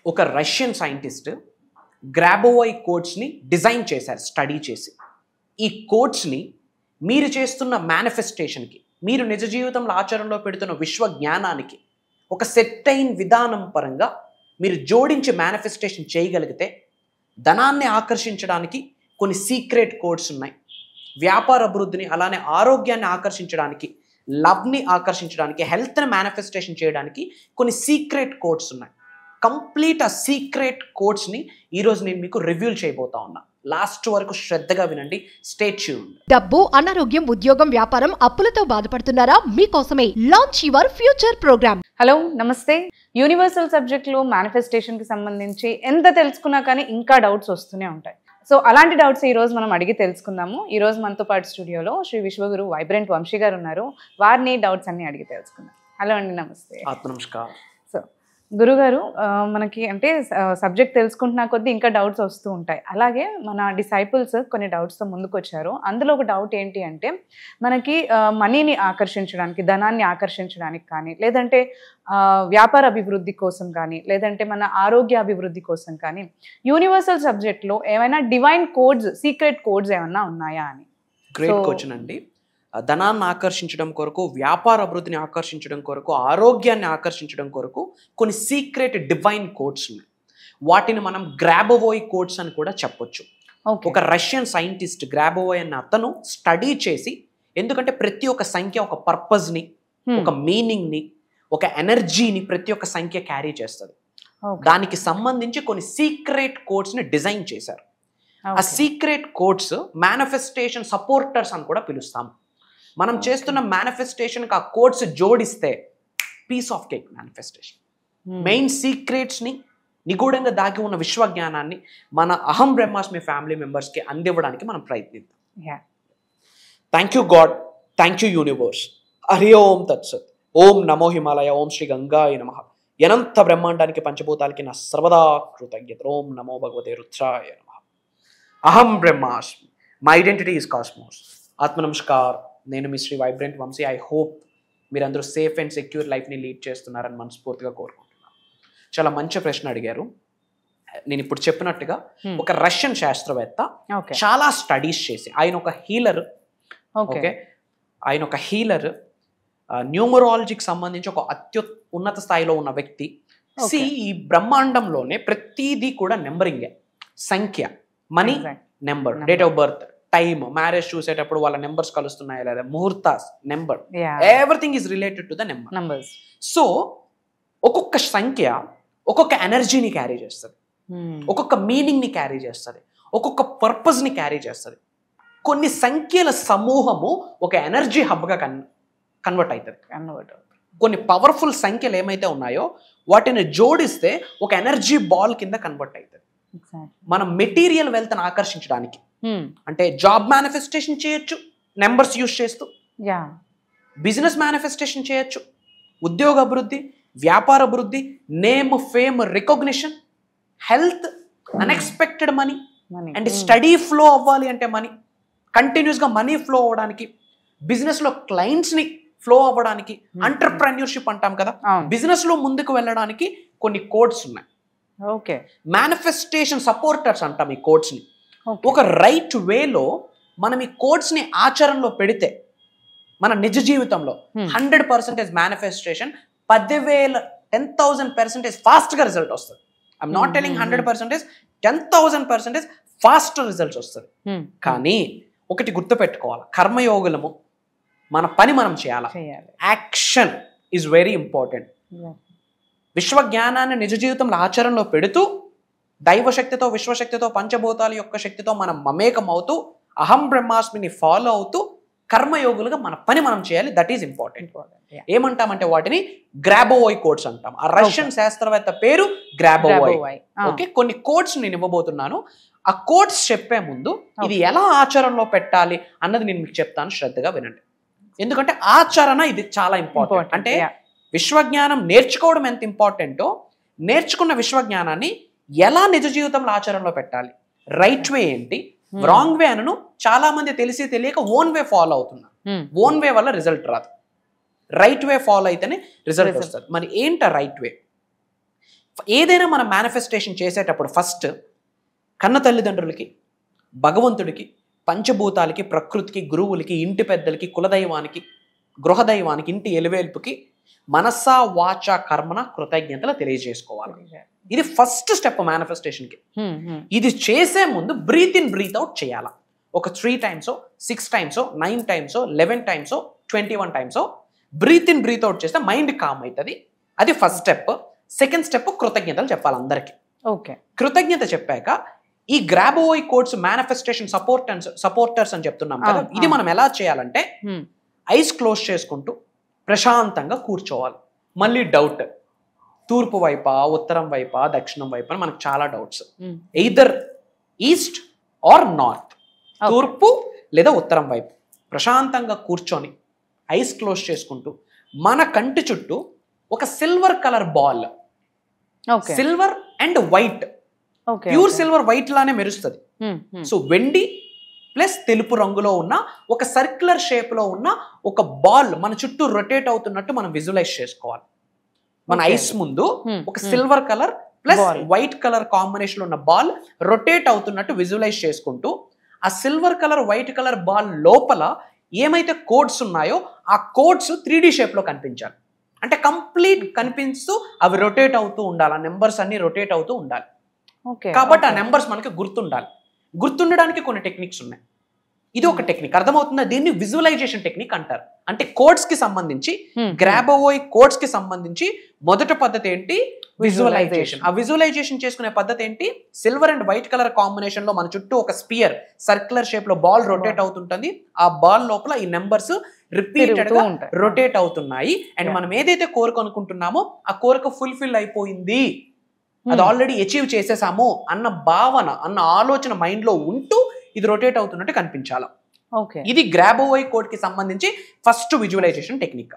ఒక Russian scientist గ్రాబోవై కోడ్స్ని design చేశారు study చేసి. ఈ కోడ్స్ని మీరు చేస్తున్న మేనిఫెస్టేషన్కి, మీరు నిజ జీవితంలో ఆచరణలో పెడుతున్న విశ్వ జ్ఞానానికి ఒక సెట్ అయిన విధానం పరంగా మీరు జోడించి మేనిఫెస్టేషన్ చేయగలిగితే ధనాన్ని ఆకర్షించడానికి కొన్ని సీక్రెట్ కోడ్స్ ఉన్నాయి. వ్యాపార అభివృద్ధిని, అలానే ఆరోగ్యాన్ని ఆకర్షించడానికి, లవ్ని ఆకర్షించడానికి, హెల్త్ని మేనిఫెస్టేషన్ చేయడానికి కొన్ని సీక్రెట్ కోడ్స్ ఉన్నాయి. కంప్లీట్ ఆ సీక్రెట్ కోడ్స్ని ఈరోజు నేను మీకు రివ్యూల్ చేయబోతా ఉన్నా. లాస్ట్ వరకు శ్రద్ధగా వినండి. Stay tuned. డబ్బు, అనారోగ్యం, ఉద్యోగం, వ్యాపారం, అప్పులతో బాధపడుతున్నారా? మీకోసమే launch your future programme. Hello, నమస్తే. యూనివర్సల్ సబ్జెక్ట్లో మేనిఫెస్టేషన్కి సంబంధించి ఎంత తెలుసుకున్నా కానీ ఇంకా డౌట్స్ వస్తూనే ఉంటాయి. సో అలాంటి డౌట్స్ ఈ రోజు మనం అడిగి తెలుసుకుందాము. ఈ రోజు మనతో పాటు స్టూడియోలో శ్రీ విశ్వగురు వైబ్రెంట్ వంశీ గారు ఉన్నారు. వారిని డౌట్స్ అన్ని అడిగి తెలుసుకుందాం. హలో అండి, నమస్తే. నమస్కారం. సో గురుగారు, మనకి అంటే సబ్జెక్ట్ తెలుసుకుంటున్నా కొద్దీ ఇంకా డౌట్స్ వస్తూ ఉంటాయి. అలాగే మన డిసైపుల్స్ కొన్ని డౌట్స్తో ముందుకు వచ్చారు. అందులో ఒక డౌట్ ఏంటి అంటే, మనకి మనీని ఆకర్షించడానికి, ధనాన్ని ఆకర్షించడానికి కానీ, లేదంటే వ్యాపార అభివృద్ధి కోసం కానీ, లేదంటే మన ఆరోగ్య అభివృద్ధి కోసం కానీ యూనివర్సల్ సబ్జెక్ట్లో ఏమైనా డివైన్ కోడ్స్, సీక్రెట్ కోడ్స్ ఏమైనా ఉన్నాయా అని. గ్రేట్ క్వశ్చన్ అండి. ధనాన్ని ఆకర్షించడం కొరకు, వ్యాపార అభివృద్ధిని ఆకర్షించడం కొరకు, ఆరోగ్యాన్ని ఆకర్షించడం కొరకు కొన్ని సీక్రెట్ డివైన్ కోడ్స్ ఉన్నాయి. వాటిని మనం గ్రాబోవై కోడ్స్ అని కూడా చెప్పొచ్చు. ఒక రష్యన్ సైంటిస్ట్ గ్రాబోవై అన్న అతను స్టడీ చేసి, ఎందుకంటే ప్రతి ఒక్క సంఖ్య ఒక పర్పస్ని, ఒక మీనింగ్ని, ఒక ఎనర్జీని ప్రతి ఒక్క సంఖ్య క్యారీ చేస్తుంది. దానికి సంబంధించి కొన్ని సీక్రెట్ కోడ్స్ని డిజైన్ చేశారు. ఆ సీక్రెట్ కోడ్స్ మేనిఫెస్టేషన్ సపోర్టర్స్ అని కూడా పిలుస్తాం. మనం చేస్తున్న మేనిఫెస్టేషన్కి ఆ కోడ్స్ జోడిస్తే piece of cake manifestation. Main సీక్రెట్స్ని, నిగూఢంగా దాగి ఉన్న విశ్వజ్ఞానాన్ని మన అహం బ్రహ్మాస్మి ఫ్యామిలీ మెంబర్స్కి అందివ్వడానికి మనం ప్రయత్నిద్దాం. Thank you God, thank you universe. Hari ఓం తత్సత్. ఓం నమో హిమాలయ, ఓం శ్రీ గంగాయ నమః. అనంత బ్రహ్మాండానికి, పంచభూతాలకి నా సర్వదా కృతజ్ఞత. ఓం నమో భగవతే రుద్రాయ నమః. అహం బ్రహ్మాస్మి. My identity is cosmos. ఆత్మ నమస్కార్. నేను మీ Shri vibrant Vamsi. I hope మీరందరూ సేఫ్ అండ్ సెక్యూర్ లైఫ్ని లీడ్ చేస్తున్నారని మనస్ఫూర్తిగా కోరుకుంటున్నాను. చాలా మంచి ప్రశ్న అడిగారు. నేను ఇప్పుడు చెప్పినట్టుగా ఒక రష్యన్ శాస్త్రవేత్త చాలా స్టడీస్ చేసి, ఆయన ఒక హీలర్. ఓకే, ఆయన ఒక హీలర్, న్యూమరాలజీకి సంబంధించి ఒక ఉన్నత స్థాయిలో ఉన్న వ్యక్తి. ఈ బ్రహ్మాండంలోనే ప్రతిదీ కూడా నెంబరింగే, సంఖ్య, money, number, date of birth, time, marriage చూసేటప్పుడు వాళ్ళ నెంబర్స్ కలుస్తున్నాయా లేదా, ముహూర్తాస్, number, everything is related to the numbers. So ఒక్కొక్క సంఖ్య ఒక్కొక్క ఎనర్జీని క్యారీ చేస్తుంది, ఒక్కొక్క మీనింగ్ని క్యారీ చేస్తుంది, ఒక్కొక్క పర్పస్ని క్యారీ చేస్తుంది. కొన్ని సంఖ్యల సమూహము ఒక ఎనర్జీ హబ్గా కన్వర్ట్ అవుతుంది. కొన్ని పవర్ఫుల్ సంఖ్యలు ఏమైతే ఉన్నాయో వాటిని జోడిస్తే ఒక ఎనర్జీ బాల్ కింద కన్వర్ట్ అవుతుంది. మనం మెటీరియల్ వెల్త్ని ఆకర్షించడానికి, అంటే జాబ్ మేనిఫెస్టేషన్ చేయొచ్చు నెంబర్స్ యూజ్ చేస్తూ, బిజినెస్ మేనిఫెస్టేషన్ చేయొచ్చు, ఉద్యోగ అభివృద్ధి, వ్యాపార అభివృద్ధి, name, fame, recognition, health, unexpected money, and study flow అవ్వాలి అంటే మనీ, కంటిన్యూస్గా మనీ ఫ్లో అవ్వడానికి, బిజినెస్లో క్లయింట్స్ని ఫ్లో అవ్వడానికి, ఎంటర్ప్రెన్యూర్షిప్ అంటాం కదా, బిజినెస్లో ముందుకు వెళ్ళడానికి కొన్ని కోడ్స్ ఉన్నాయి. ఓకే, మేనిఫెస్టేషన్ సపోర్టర్స్ అంటాం ఈ కోడ్స్ని. ఒక రైట్ వేలో మనం ఈ కోడ్స్ని ఆచరణలో పెడితే మన నిజ జీవితంలో 100% మేనిఫెస్టేషన్ 10,000% ఫాస్ట్గా రిజల్ట్ వస్తుంది. I'm not telling 100%, 10,000% fast results వస్తుంది. కానీ ఒకటి గుర్తుపెట్టుకోవాలి, కర్మయోగులము, మన పని మనం చేయాలి. Action is very important. విశ్వజ్ఞానాన్ని నిజ జీవితంలో ఆచరణలో పెడుతూ, దైవశక్తితో, విశ్వశక్తితో, పంచభూతాల యొక్క శక్తితో మనం మమేకం అవుతూ, అహం బ్రహ్మాస్మిని ఫాలో అవుతూ కర్మయోగులుగా మన పని మనం చేయాలి. That is important. ఏమంటామంటే వాటిని గ్రాబోవై కోడ్స్ అంటాం. ఆ రష్యన్ శాస్త్రవేత్త పేరు గ్రాబోవై. ఓకే, కొన్ని కోడ్స్ నేను ఇవ్వబోతున్నాను. ఆ కోడ్స్ చెప్పే ముందు ఇది ఎలా ఆచరణలో పెట్టాలి అన్నది నేను మీకు చెప్తాను, శ్రద్ధగా వినండి. ఎందుకంటే ఆచరణ ఇది చాలా ఇంపార్టెంట్. అంటే విశ్వజ్ఞానం నేర్చుకోవడం ఎంత ఇంపార్టెంటో, నేర్చుకున్న విశ్వజ్ఞానాన్ని ఎలా నిజ జీవితంలో ఆచరణలో పెట్టాలి, రైట్ వే ఏంటి, రాంగ్ వే అనను చాలా మంది తెలిసి తెలియక ఓన్ వే ఫాలో అవుతున్నారు. ఓన్ వే వల్ల రిజల్ట్ రాదు, రైట్ వే ఫాలో అయితేనే రిజల్ట్ వస్తుంది. మరి ఏంట రైట్ వే? ఏదైనా మనం మేనిఫెస్టేషన్ చేసేటప్పుడు ఫస్ట్ కన్న తల్లిదండ్రులకి, భగవంతుడికి, పంచభూతాలకి, ప్రకృతికి, గురువులకి, ఇంటి పెద్దలకి, కులదైవానికి, గృహదైవానికి, ఇంటి ఎలివేల్పుకి మనస్సా వాచ కర్మన కృతజ్ఞతలు తెలియజేసుకోవాలి. ఇది ఫస్ట్ స్టెప్ మేనిఫెస్టేషన్కి. ఇది చేసే ముందు బ్రీత్ ఇన్ బ్రీత్ అవుట్ చేయాలి. ఒక 3 times, 6 times, 9 times, 11 times, 21 times breathe in breathe out చేస్తే మైండ్ కామ్ అవుతుంది. అది ఫస్ట్ స్టెప్. సెకండ్ స్టెప్ కృతజ్ఞతలు చెప్పాలి అందరికీ. ఓకే, కృతజ్ఞత చెప్పాక ఈ గ్రాబోవోయ్ కోడ్స్ మేనిఫెస్టేషన్ సపోర్టర్స్ అని చెప్తున్నాం కదా, ఇది మనం ఎలా చేయాలంటే ఐస్ క్లోజ్ చేసుకుంటూ ప్రశాంతంగా కూర్చోవాలి. మళ్ళీ డౌట్, తూర్పు వైపా, ఉత్తరం వైపా, దక్షిణం వైపా అని మనకు చాలా doubts. Either east are north, తూర్పు లేదా ఉత్తరం వైపు ప్రశాంతంగా కూర్చొని ఐస్ క్లోజ్ చేసుకుంటూ మన కంటి చుట్టూ ఒక silver colour ball, silver and white, pure silver white లానే మెరుస్తుంది. సో వెండి ప్లస్ తెలుపు రంగులో ఉన్న ఒక సర్క్యులర్ షేప్ లో ఉన్న ఒక బాల్ మన చుట్టూ రొటేట్ అవుతున్నట్టు మనం విజువలైజ్ చేసుకోవాలి. మన ఐస్ ముందు ఒక silver colour plus white colour combination ఉన్న బాల్ రొటేట్ అవుతున్నట్టు విజువలైజ్ చేసుకుంటూ ఆ silver colour white colour ball లోపల ఏమైతే కోడ్స్ ఉన్నాయో ఆ కోడ్స్ 3D షేప్ లో కనిపించాలి. అంటే కంప్లీట్ కనిపిస్తూ అవి రొటేట్ అవుతూ ఉండాలి. ఆ నెంబర్స్ అన్ని రొటేట్ అవుతూ ఉండాలి. కాబట్టి ఆ నెంబర్స్ మనకి గుర్తుండాలి. గుర్తుండడానికి కొన్ని టెక్నిక్స్ ఉన్నాయి. ఇది ఒక టెక్నిక్, అర్థమవుతుందా? దీన్ని విజువలైజేషన్ టెక్నిక్ అంటారు. అంటే కోడ్స్ కి సంబంధించి, గ్రాబోవోయ్ కోడ్స్ కి సంబంధించి మొదటి పద్ధతి ఏంటి? విజువలైజేషన్. ఆ విజువలైజేషన్ చేసుకునే పద్ధతి ఏంటి? Silver and white colour combination లో మన చుట్టూ ఒక స్పియర్ సర్క్యులర్ షేప్ లో బాల్ రొటేట్ అవుతుంటుంది. ఆ బాల్ లోపల ఈ నెంబర్స్ రిపీటెడ్ గా రొటేట్ అవుతున్నాయి. అండ్ మనం ఏదైతే కోరిక అనుకుంటున్నామో ఆ కోరిక ఫుల్ఫిల్ అయిపోయింది, అది ఆల్రెడీ అచీవ్ చేసేసాము అన్న భావన, అన్న ఆలోచన మైండ్ లో ఉంటూ ఇది రొటేట్ అవుతున్నట్టు కనిపించాలి. ఇది గ్రాబోవోయ్ కోడ్ కి సంబంధించి first visualisation technique.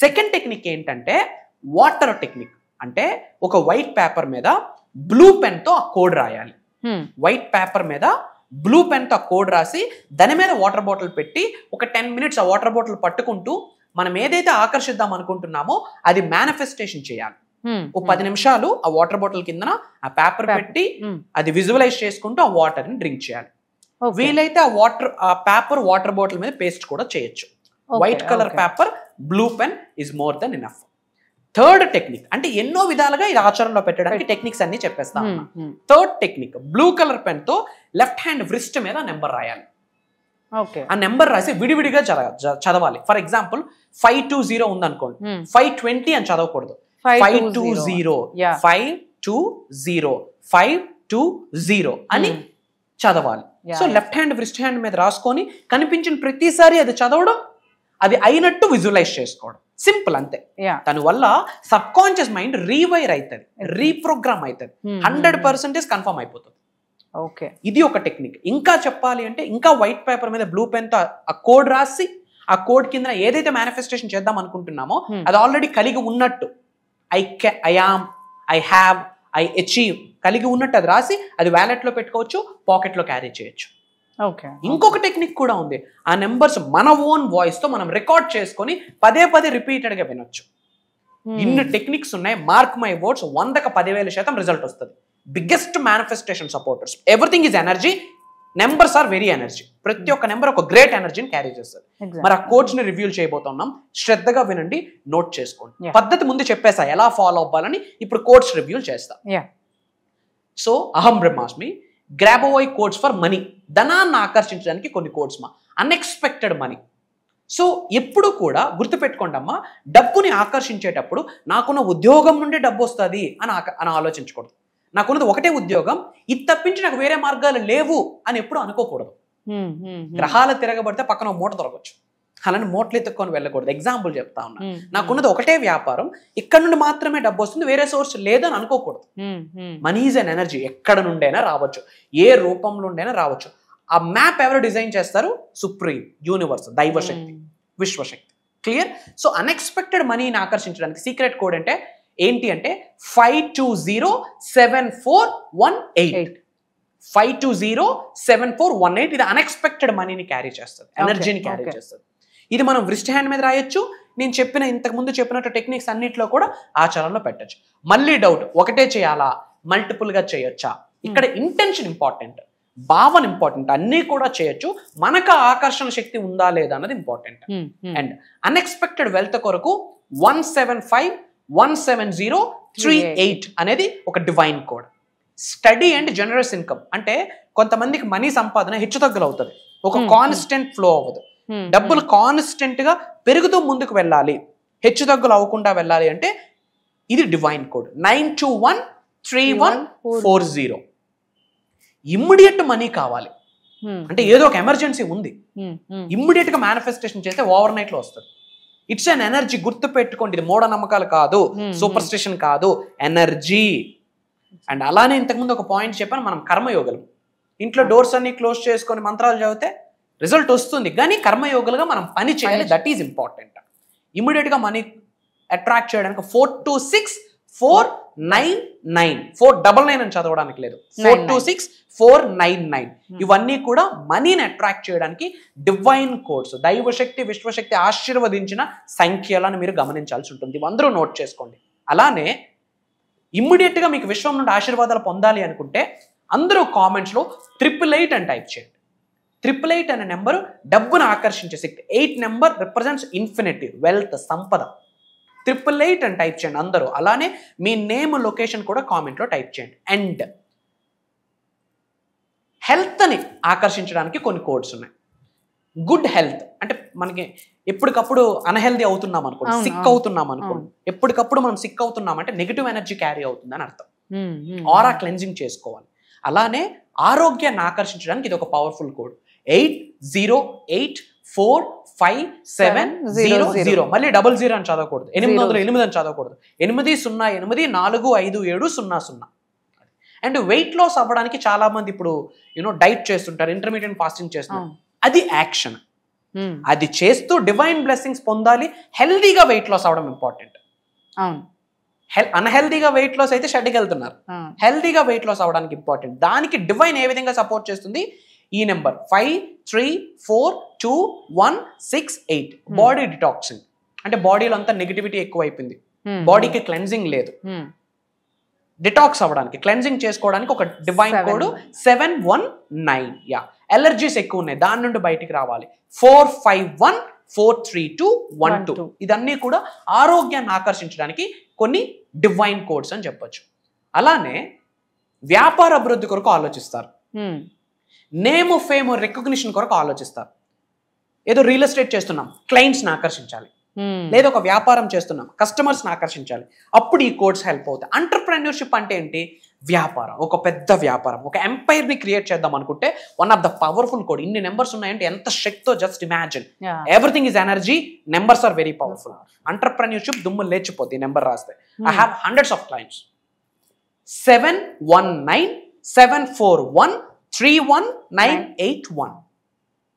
Second technique ఏంటంటే వాటర్ టెక్నిక్. అంటే ఒక వైట్ పేపర్ మీద బ్లూ పెన్ తో ఆ కోడ్ రాయాలి. వైట్ పేపర్ మీద బ్లూ పెన్ తో ఆ కోడ్ రాసి దాని మీద వాటర్ బాటిల్ పెట్టి ఒక 10 minutes ఆ వాటర్ బాటిల్ పట్టుకుంటూ మనం ఏదైతే ఆకర్షిద్దాం అనుకుంటున్నామో అది మేనిఫెస్టేషన్ చేయాలి. ఒక 10 నిమిషాలు ఆ వాటర్ బాటిల్ కింద ఆ పేపర్ పెట్టి అది విజువలైజ్ చేసుకుంటూ ఆ వాటర్ ని డ్రింక్ చేయాలి. వీలైతే ఆ పేపర్ వాటర్ బాటిల్ మీద పేస్ట్ కూడా చేయొచ్చు. White colour paper, blue pen is more than enough. Third technique, అంటే ఎన్నో విధాలుగా ఇది ఆచరణలో పెట్టడానికి టెక్నిక్స్ అన్ని చెప్పేస్తా ఉన్నా. Third technique, blue colour pen తో లెఫ్ట్ హ్యాండ్ వ్రిస్ట్ మీద నెంబర్ రాయాలి. ఆ నెంబర్ రాసి విడివిడిగా చదవాలి. ఫర్ ఎగ్జాంపుల్ 520 ఉందనుకోండి, 520 అని చదవకూడదు. 520 520 520 అని చదవాలి. So left hand wrist hand మీద రాసుకొని కనిపించిన ప్రతిసారి అది చదవడం, అది అయినట్టు విజువలైజ్ చేసుకోవడం. సింపుల్, అంతే. దాని వల్ల సబ్ కాన్షియస్ మైండ్ రీవైర్ అవుతుంది, రీప్రోగ్రామ్ అవుతుంది, 100% కన్ఫర్మ్ అయిపోతుంది. ఇది ఒక టెక్నిక్. ఇంకా చెప్పాలి అంటే ఇంకా వైట్ పేపర్ మీద బ్లూ పెన్ తో ఆ కోడ్ రాసి ఆ కోడ్ కింద ఏదైతే మేనిఫెస్టేషన్ చేద్దాం అనుకుంటున్నామో అది ఆల్రెడీ కలిగి ఉన్నట్టు, I am, I have, I achieve కలిగి ఉన్నట్టు అది రాసి అది వ్యాలెట్ లో పెట్టుకోవచ్చు, పాకెట్ లో క్యారీ చేయొచ్చు. ఇంకొక టెక్నిక్ కూడా ఉంది. ఆ నెంబర్స్ మన ఓన్ వాయిస్ తో మనం రికార్డ్ చేసుకొని పదే రిపీటెడ్ గా వినొచ్చు. ఇన్ని టెక్నిక్స్ ఉన్నాయి. మార్క్ మై వర్డ్స్, 100కి 10,000% రిజల్ట్ వస్తుంది. Biggest manifestation supporters. Everything is energy, numbers are very energy. ప్రతి ఒక్క నెంబర్ ఒక గ్రేట్ ఎనర్జీని క్యారీ చేస్తుంది. మరి ఆ కోడ్స్ ని రివ్యూ చేయబోతున్నాం, శ్రద్ధగా వినండి, నోట్ చేసుకోండి. పద్ధతి ముందు చెప్పేసా ఎలా ఫాలో అవ్వాలని, ఇప్పుడు కోడ్స్ రివ్యూ చేస్తా. సో అహం బ్రహ్మాస్మి, గ్రాబోవోయ్ కోడ్స్ ఫర్ మనీ, ధనాన్ని ఆకర్షించడానికి కొన్ని కోడ్స్ మా. Unexpected money. సో ఎప్పుడు కూడా గుర్తుపెట్టుకోండి అమ్మా, డబ్బుని ఆకర్షించేటప్పుడు నాకున్న ఉద్యోగం నుండి డబ్బు వస్తుంది అని ఆలోచించకూడదు. నాకున్నది ఒకటే ఉద్యోగం, ఇది తప్పించి నాకు వేరే మార్గాలు లేవు అని ఎప్పుడు అనుకోకూడదు. గ్రహాలు తిరగబడితే పక్కన మూట దొరకవచ్చు, అలానే మూటలు ఎత్తుక్కొని వెళ్ళకూడదు. ఎగ్జాంపుల్ చెప్తా ఉన్నా, నాకున్నది ఒకటే వ్యాపారం, ఇక్కడ నుండి మాత్రమే డబ్బు వస్తుంది, వేరే సోర్స్ లేదని అనుకోకూడదు. మనీ ఈజ్ అన్ ఎనర్జీ, ఎక్కడ నుండైనా రావచ్చు, ఏ రూపంలో ఉండైనా రావచ్చు. ఆ మ్యాప్ ఎవరు డిజైన్ చేస్తారు? సుప్రీం, యూనివర్స్, దైవశక్తి, విశ్వశక్తి. క్లియర్? సో అన్ఎక్స్పెక్టెడ్ మనీని ఆకర్షించడానికి సీక్రెట్ కోడ్ అంటే ఏంటి అంటే 5207418. 5207418. ఇది అన్ఎక్స్పెక్టెడ్ మనీని క్యారీ చేస్తుంది, ఎనర్జీని క్యారీ చేస్తుంది. ఇది మనం వ్రిస్ట్ హ్యాండ్ మీద రాయొచ్చు, నేను ఇంతకుముందు చెప్పినట్టు టెక్నిక్స్ అన్నిట్లో కూడా ఆచరణలో పెట్టచ్చు. మళ్ళీ డౌట్, ఒకటే చేయాలా, మల్టిపుల్గా చేయొచ్చా? ఇక్కడ ఇంటెన్షన్ ఇంపార్టెంట్, భావన ఇంపార్టెంట్. అన్నీ కూడా చేయొచ్చు, మనకు ఆకర్షణ శక్తి ఉందా లేదా అన్నది ఇంపార్టెంట్. అండ్ అన్ఎక్స్పెక్టెడ్ వెల్త్ కొరకు 175170338 అనేది ఒక divine code. Study and generous income అంటే కొంతమందికి మనీ సంపాదన హెచ్చుతగ్గులు అవుతుంది, ఒక కాన్స్టెంట్ ఫ్లో అవ్వదు. డబ్బులు కాన్స్టెంట్ గా పెరుగుతూ ముందుకు వెళ్ళాలి, హెచ్చుతగ్గులు అవ్వకుండా వెళ్ళాలి అంటే ఇది డివైన్ కోడ్ 92131440. ఇమ్మీడియట్ మనీ కావాలి అంటే ఏదో ఒక ఎమర్జెన్సీ ఉంది, ఇమ్మీడియట్ గా మేనిఫెస్టేషన్ చేస్తే ఓవర్ నైట్ లో వస్తుంది. ఇట్స్ అన్ ఎనర్జీ, గుర్తు పెట్టుకోండి. ఇది మూఢనమ్మకాలు కాదు, సూపర్ స్టిషన్ కాదు, ఎనర్జీ. అండ్ అలానే ఇంతకుముందు ఒక పాయింట్ చెప్పాను, మనం కర్మయోగులు. ఇంట్లో డోర్స్ అన్ని క్లోజ్ చేసుకొని మంత్రాలు చదివితే రిజల్ట్ వస్తుంది, కానీ కర్మయోగులుగా మనం పని చేయాలి. That is important. ఇమీడియట్ గా మనీ అట్రాక్ట్ చేయడానికి 426499 499 అని చదవడానికి లేదు, 426499. ఇవన్నీ కూడా మనీని అట్రాక్ట్ చేయడానికి డివైన్ కోడ్స్, దైవశక్తి విశ్వశక్తి ఆశీర్వదించిన సంఖ్యలను మీరు గమనించాల్సి ఉంటుంది. ఇవందరూ నోట్ చేసుకోండి. అలానే ఇమ్మీడియట్ గా మీకు విశ్వం నుండి ఆశీర్వాదాలు పొందాలి అనుకుంటే అందరూ కామెంట్స్ లో 888 అని టైప్ చేయండి. 888 అనే నెంబర్ డబ్బును ఆకర్షించే శక్తి. 8 నెంబర్ రిప్రజెంట్స్ ఇన్ఫినిటీ, వెల్త్, సంపద. 888 అని టైప్ చేయండి అందరూ. అలానే మీ నేమ్, లొకేషన్ కూడా కామెంట్ లో టైప్ చేయండి. అండ్ హెల్త్ ని ఆకర్షించడానికి కొన్ని కోడ్స్ ఉన్నాయి. గుడ్ హెల్త్ అంటే మనకి ఎప్పటికప్పుడు అన్హెల్దీ అవుతున్నాం అనుకోండి, సిక్ అవుతున్నాం అనుకోండి. ఎప్పటికప్పుడు మనం సిక్ అవుతున్నాం అంటే నెగిటివ్ ఎనర్జీ క్యారీ అవుతుంది అని అర్థం. ఆరా క్లెన్జింగ్ చేసుకోవాలి. అలానే ఆరోగ్యాన్ని ఆకర్షించడానికి ఇది ఒక పవర్ఫుల్ కోడ్ 80845700. మళ్ళీ 00 అని చదవకూడదు, 808 అని చదవకూడదు, 80845700. అండ్ వెయిట్ లాస్ అవ్వడానికి చాలా మంది ఇప్పుడు డైట్ చేస్తుంటారు, ఇంటర్మీడియట్ ఫాస్టింగ్ చేస్తున్నారు. అది యాక్షన్. అది చేస్తూ డివైన్ బ్లెస్సింగ్స్ పొందాలి. హెల్దీగా వెయిట్ లాస్ అవడం ఇంపార్టెంట్. అన్హెల్దీగా వెయిట్ లాస్ అయితే షెడ్కి వెళ్తున్నారు. హెల్దీగా వెయిట్ లాస్ అవడానికి ఇంపార్టెంట్. దానికి డివైన్ ఏ విధంగా సపోర్ట్ చేస్తుంది? ఈ నెంబర్ 53421668. బాడీ డిటాక్సింగ్ అంటే బాడీలో అంతా నెగిటివిటీ ఎక్కువైపోయింది, బాడీకి క్లెన్జింగ్ లేదు. డిటాక్స్ అవ్వడానికి, క్లెన్జింగ్ చేసుకోవడానికి ఒక డివైన్ కోడ్ 719. యా, ఎలర్జీస్ ఎక్కువ ఉన్నాయి, దాని నుండి బయటికి రావాలి 45143212. ఇదన్నీ కూడా ఆరోగ్యాన్ని ఆకర్షించడానికి కొన్ని డివైన్ కోడ్స్ అని చెప్పొచ్చు. అలానే వ్యాపార అభివృద్ధి కొరకు ఆలోచిస్తారు, నేమ్, ఫేమ్, రికగ్నిషన్ కొరకు ఆలోచిస్తారు. ఏదో రియల్ ఎస్టేట్ చేస్తున్నాం, క్లయింట్స్ని ఆకర్షించాలి, లేదా ఒక వ్యాపారం చేస్తున్నాం, కస్టమర్స్ని ఆకర్షించాలి. అప్పుడు ఈ కోడ్స్ హెల్ప్ అవుతాయి. ఎంటర్‌ప్రెన్యూర్‌షిప్ అంటే ఏంటి? వ్యాపారం, ఒక పెద్ద వ్యాపారం, ఒక ఎంపైర్ని క్రియేట్ చేద్దాం అనుకుంటే one of the powerful code. ఇన్ని నెంబర్స్ ఉన్నాయంటే ఎంత శక్తో just imagine. Everything is energy, numbers are very powerful. Entrepreneurship దుమ్ము లేచిపోద్ది ఈ నెంబర్ రాస్తే. I have hundreds of clients. 7197413191.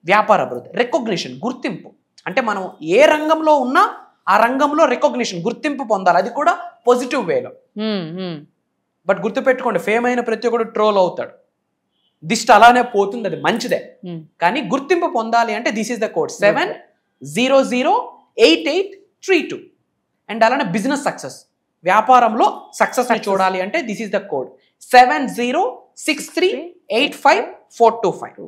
వ్యాపార అభివృద్ధి. రికగ్నిషన్, గుర్తింపు. అంటే మనం ఏ రంగంలో ఉన్నా ఆ రంగంలో రికగ్నిషన్, గుర్తింపు పొందాలి. అది కూడా పాజిటివ్ వేలో. బట్ గుర్తుపెట్టుకోండి, ఫేమ్ అయిన ప్రతి ఒక్కడు ట్రోల్ అవుతాడు, దిష్టి అలానే పోతుంది, అది మంచిదే. కానీ గుర్తింపు పొందాలి అంటే this is the code 7008832. And అలానే బిజినెస్ సక్సెస్, వ్యాపారంలో సక్సెస్ ని చూడాలి అంటే దిస్ ఈస్ ద కోడ్ 7063854425.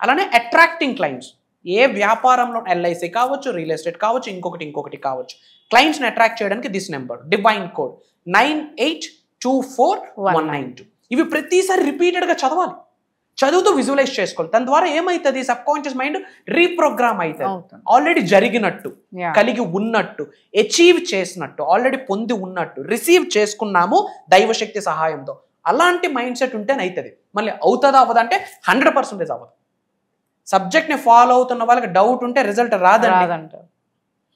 అలానే అట్రాక్టింగ్ క్లయింట్స్, ఏ వ్యాపారంలో ఎల్ఐసి కావచ్చు, రియల్ ఎస్టేట్ కావచ్చు, ఇంకొకటి కావచ్చు, క్లయింట్స్ని అట్రాక్ట్ చేయడానికి దిస్ నెంబర్ డివైన్ కోడ్ 982492. ఇవి ప్రతిసారి రిపీటెడ్గా చదవాలి, చదువుతూ విజువలైజ్ చేసుకోవాలి. దాని ద్వారా ఏమవుతుంది? సబ్ కాన్షియస్ మైండ్ రీప్రోగ్రామ్ అవుతుంది. ఆల్రెడీ జరిగినట్టు, కలిగి ఉన్నట్టు, అచీవ్ చేసినట్టు, ఆల్రెడీ పొంది ఉన్నట్టు, రిసీవ్ చేసుకున్నాము దైవశక్తి సహాయంతో. అలాంటి మైండ్ సెట్ ఉంటేనే అవుతుంది. మళ్ళీ అవుతుందా అవ్వదా అంటే 100% అవ్వదు. సబ్జెక్ట్ని ఫాలో అవుతున్న వాళ్ళకి డౌట్ ఉంటే రిజల్ట్ రాదంట.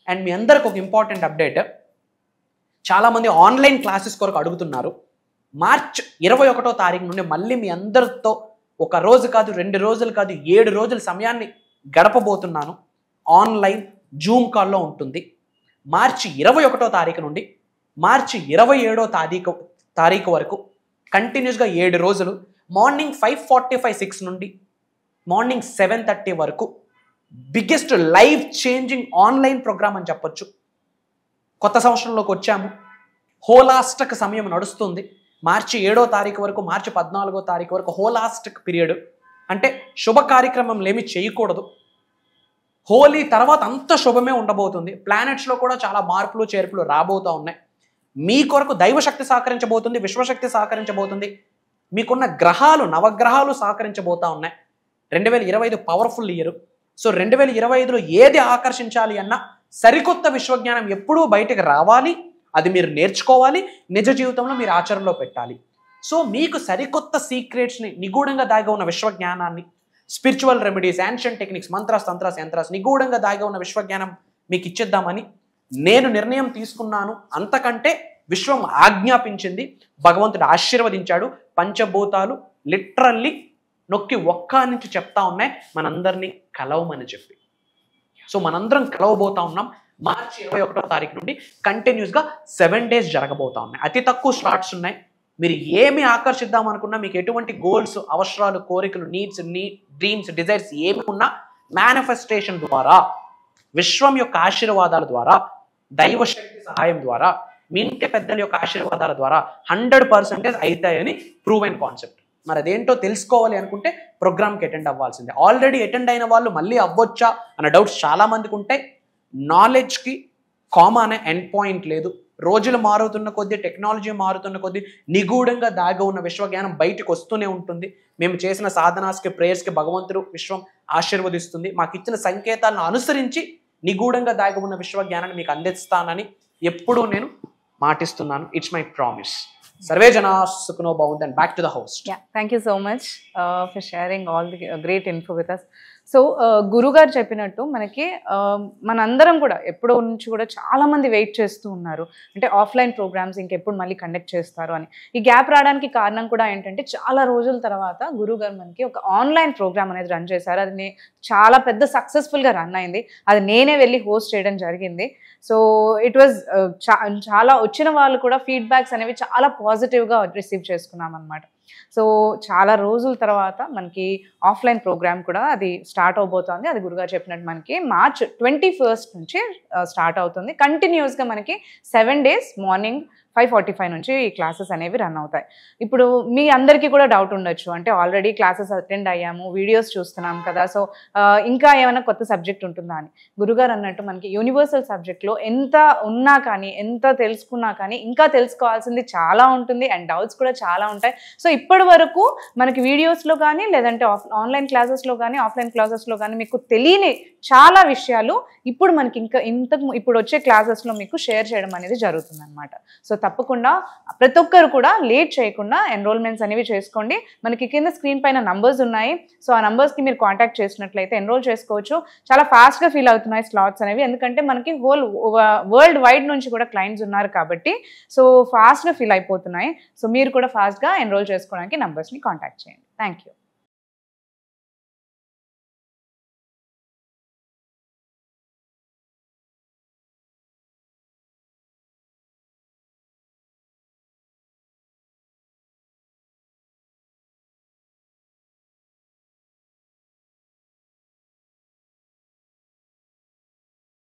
అండ్ మీ అందరికి ఒక ఇంపార్టెంట్ అప్డేట్, చాలామంది ఆన్లైన్ క్లాసెస్ కొరకు అడుగుతున్నారు. మార్చ్ 21వ తారీఖు నుండి మళ్ళీ మీ అందరితో ఒక రోజు కాదు, 2 రోజులు కాదు, 7 రోజుల సమయాన్ని గడపబోతున్నాను. ఆన్లైన్ జూమ్ కాల్లో ఉంటుంది. మార్చి 21వ తారీఖు నుండి మార్చి 27వ తారీఖు వరకు కంటిన్యూస్గా 7 రోజులు, మార్నింగ్ 5:45-6 నుండి మార్నింగ్ 7:30 వరకు biggest life changing online programme అని చెప్పొచ్చు. కొత్త సంవత్సరంలోకి వచ్చాము. హోలాస్టక్ సమయం నడుస్తుంది. మార్చి 7వ తారీఖు వరకు, మార్చి 14వ తారీఖు వరకు హోలాస్టక్ పీరియడ్. అంటే శుభ కార్యక్రమంలు ఏమి చేయకూడదు. హోలీ తర్వాత అంత శుభమే ఉండబోతుంది. ప్లానెట్స్లో కూడా చాలా మార్పులు చేర్పులు రాబోతూ ఉన్నాయి. మీ కొరకు దైవశక్తి సహకరించబోతుంది, విశ్వశక్తి సహకరించబోతుంది. మీకున్న గ్రహాలు, నవగ్రహాలు సహకరించబోతూ ఉన్నాయి. 2025 పవర్ఫుల్ ఇయర్. సో 2025లో ఏది ఆకర్షించాలి అన్నా సరికొత్త విశ్వజ్ఞానం ఎప్పుడూ బయటకు రావాలి. అది మీరు నేర్చుకోవాలి, నిజ జీవితంలో మీరు ఆచరణలో పెట్టాలి. సో మీకు సరికొత్త సీక్రెట్స్ని, నిగూఢంగా దాగి ఉన్న విశ్వజ్ఞానాన్ని, spiritual remedies, ancient techniques, mantras, tantras, yantras, నిగూఢంగా దాగి ఉన్న విశ్వజ్ఞానం మీకు ఇచ్చేద్దామని నేను నిర్ణయం తీసుకున్నాను. అంతకంటే విశ్వం ఆజ్ఞాపించింది, భగవంతుడు ఆశీర్వదించాడు. పంచభూతాలు లిటరల్లీ నొక్కి ఒక్క నుంచి చెప్తా ఉన్నాయి మనందరినీ కలవమని చెప్పి. సో మనందరం కలవబోతా ఉన్నాం. మార్చి 21వ తారీఖు నుండి కంటిన్యూస్గా 7 days జరగబోతా ఉన్నాయి. అతి తక్కువ స్లాట్స్ ఉన్నాయి. మీరు ఏమి ఆకర్షిద్దాం అనుకున్నా, మీకు ఎటువంటి గోల్స్, అవసరాలు, కోరికలు, నీడ్స్, డ్రీమ్స్, డిజైర్స్ ఏమి ఉన్నా మేనిఫెస్టేషన్ ద్వారా, విశ్వం యొక్క ఆశీర్వాదాల ద్వారా, దైవశక్తి సహాయం ద్వారా, మీ ఇంటి పెద్దల యొక్క ఆశీర్వాదాల ద్వారా 100% అవుతాయని ప్రూవెన్ కాన్సెప్ట్. మరి అదేంటో తెలుసుకోవాలి అనుకుంటే ప్రోగ్రామ్కి అటెండ్ అవ్వాల్సిందే. ఆల్రెడీ అటెండ్ అయిన వాళ్ళు మళ్ళీ అవ్వచ్చా అన్న డౌట్స్ చాలామందికి ఉంటాయి. నాలెడ్జ్కి కామన్ అనే ఎండ్ పాయింట్ లేదు. రోజులు మారుతున్న కొద్దీ, టెక్నాలజీ మారుతున్న కొద్దీ నిగూఢంగా దాగి ఉన్న విశ్వజ్ఞానం బయటకు వస్తూనే ఉంటుంది. మేము చేసిన సాధనాస్కి, ప్రేయర్స్కి భగవంతుడు, విశ్వం ఆశీర్వదిస్తుంది. మాకు ఇచ్చిన సంకేతాలను అనుసరించి నిగూఢంగా దాగి ఉన్న విశ్వజ్ఞానాన్ని మీకు అందిస్తానని ఎప్పుడూ నేను మాటిస్తున్నాను. It's my promise. సర్వే జనా సుఖనో భవంతు. And back to the host. Thank you so much for sharing all the great info with us. So గురుగారు చెప్పినట్టు మనకి మనందరం కూడా ఎప్పుడో నుంచి కూడా చాలామంది వెయిట్ చేస్తూ ఉన్నారు. అంటే ఆఫ్లైన్ ప్రోగ్రామ్స్ ఇంకెప్పుడు మళ్ళీ కండక్ట్ చేస్తారు అని. ఈ గ్యాప్ రావడానికి కారణం కూడా ఏంటంటే, చాలా రోజుల తర్వాత గురుగారు మనకి ఒక ఆన్లైన్ ప్రోగ్రామ్ అనేది రన్ చేశారు. అది చాలా పెద్ద సక్సెస్ఫుల్గా రన్ అయింది. అది నేనే వెళ్ళి హోస్ట్ చేయడం జరిగింది. సో ఇట్ వాజ్ చాలా వచ్చిన వాళ్ళు కూడా ఫీడ్బ్యాక్స్ అనేవి చాలా పాజిటివ్గా రిసీవ్ చేసుకున్నాం అనమాట. సో చాలా రోజుల తర్వాత మనకి ఆఫ్లైన్ ప్రోగ్రామ్ కూడా అది స్టార్ట్ అవబోతోంది. అది గురుగారు చెప్పినట్టు మనకి మార్చ్ 21st నుంచి స్టార్ట్ అవుతుంది. కంటిన్యూస్గా మనకి 7 days మార్నింగ్ 5:45 నుంచి ఈ క్లాసెస్ అనేవి రన్ అవుతాయి. ఇప్పుడు మీ అందరికీ కూడా డౌట్ ఉండొచ్చు, అంటే ఆల్రెడీ క్లాసెస్ అటెండ్ అయ్యాము, వీడియోస్ చూస్తున్నాం కదా, సో ఇంకా ఏమైనా కొత్త సబ్జెక్ట్ ఉంటుందా అని. గురుగారు అన్నట్టు మనకి యూనివర్సల్ సబ్జెక్ట్లో ఎంత ఉన్నా కానీ, ఎంత తెలుసుకున్నా కానీ ఇంకా తెలుసుకోవాల్సింది చాలా ఉంటుంది అండ్ డౌట్స్ కూడా చాలా ఉంటాయి. సో ఇప్పటి వరకు మనకి వీడియోస్లో కానీ, లేదంటే ఆన్లైన్ క్లాసెస్లో కానీ, ఆఫ్లైన్ క్లాసెస్లో కానీ మీకు తెలియని చాలా విషయాలు ఇప్పుడు మనకి ఇప్పుడు వచ్చే క్లాసెస్లో మీకు షేర్ చేయడం అనేది జరుగుతుంది అనమాట. సో తప్పకుండా ప్రతి ఒక్కరు కూడా లేట్ చేయకుండా ఎన్రోల్మెంట్స్ అనేవి చేసుకోండి. మనకి కింద స్క్రీన్ పైన నంబర్స్ ఉన్నాయి. సో ఆ నంబర్స్కి మీరు కాంటాక్ట్ చేసినట్లయితే ఎన్రోల్ చేసుకోవచ్చు. చాలా ఫాస్ట్గా ఫీల్ అవుతున్నాయి స్లాట్స్ అనేవి, ఎందుకంటే మనకి హోల్ వరల్డ్ వైడ్ నుంచి కూడా క్లయింట్స్ ఉన్నారు కాబట్టి సో ఫాస్ట్గా ఫీల్ అయిపోతున్నాయి. సో మీరు కూడా ఫాస్ట్గా ఎన్రోల్ చేసుకోవడానికి నంబర్స్ని కాంటాక్ట్ చేయండి. Thank you.